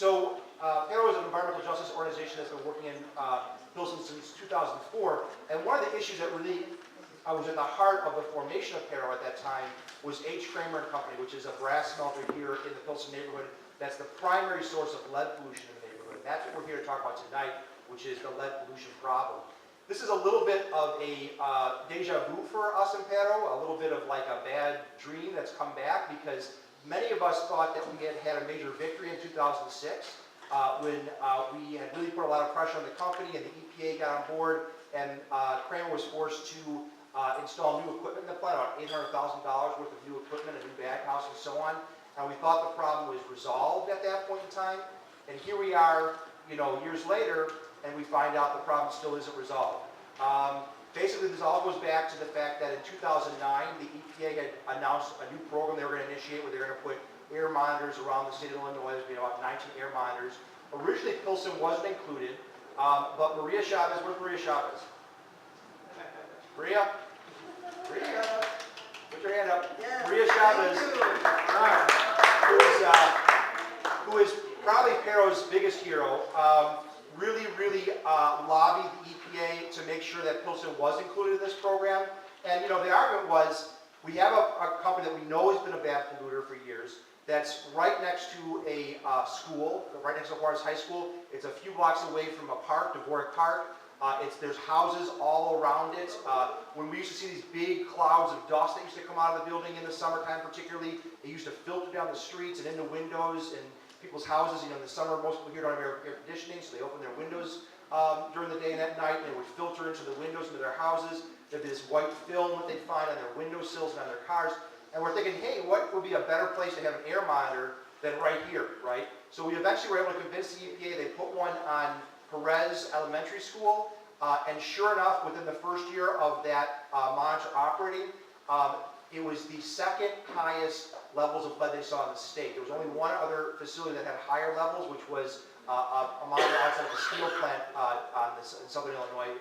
So PERRO is an environmental justice organization that's been working in Pilsen since 2004. And one of the issues that really was at the heart of the formation of PERRO at that time was H. Kramer and Company, which is a brass smelter here in the Pilsen neighborhood. That's the primary source of lead pollution in the neighborhood. And that's what we're here to talk about tonight, which is the lead pollution problem. This is a little bit of a deja vu for us in PERRO, a little bit of like a bad dream that's come back, because many of us thought that we had had a major victory in 2006 when we had really put a lot of pressure on the company and the EPA got on board, and Kramer was forced to install new equipment in the plant, about $800,000 worth of new equipment, a new bag house and so on. And we thought the problem was resolved at that point in time. And here we are, years later, and we find out the problem still isn't resolved. Basically, this all goes back to the fact that in 2009, the EPA had announced a new program they were going to initiate where they were going to put air monitors around the state of Illinois. There's been about 19 air monitors. Originally, Pilsen wasn't included, but Maria Chavez, where's Maria Chavez? Maria? Maria? Put your hand up. Yes, Maria Chavez, who is probably PERRO's biggest hero, really lobbied the EPA to make sure that Pilsen was included in this program. And the argument was, we have a company that we know has been a bad polluter for years, that's right next to a school, right next to Juarez High School. It's a few blocks away from a park, Dvorak Park. There's houses all around it. When we used to see these big clouds of dust that used to come out of the building in the summertime particularly, it used to filter down the streets and into windows and people's houses. In the summer, most people here don't have air conditioning, so they open their windows during the day and at night, and it would filter into the windows into their houses. There'd be this white film that they'd find on their windowsills and on their cars. And we're thinking, hey, what would be a better place to have an air monitor than right here, right? So we eventually were able to convince the EPA. They put one on Perez Elementary School, and sure enough, within the first year of that monitor operating, it was the second highest levels of lead they saw in the state. There was only one other facility that had higher levels, which was a monitor outside of the steel plant in southern Illinois,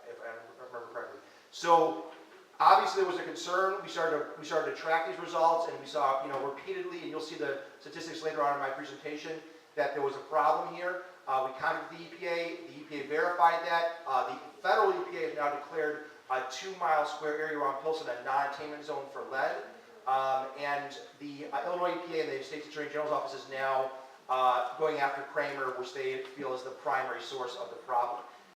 if I remember correctly. So obviously there was a concern. We started to track these results, and we saw repeatedly, and you'll see the statistics later on in my presentation, that there was a problem here. We contacted the EPA. The EPA verified that. The federal EPA has now declared a 2-mile square area around Pilsen a non-attainment zone for lead. And the Illinois EPA and the State's Attorney General's office is now going after Kramer, which they feel is the primary source of the problem.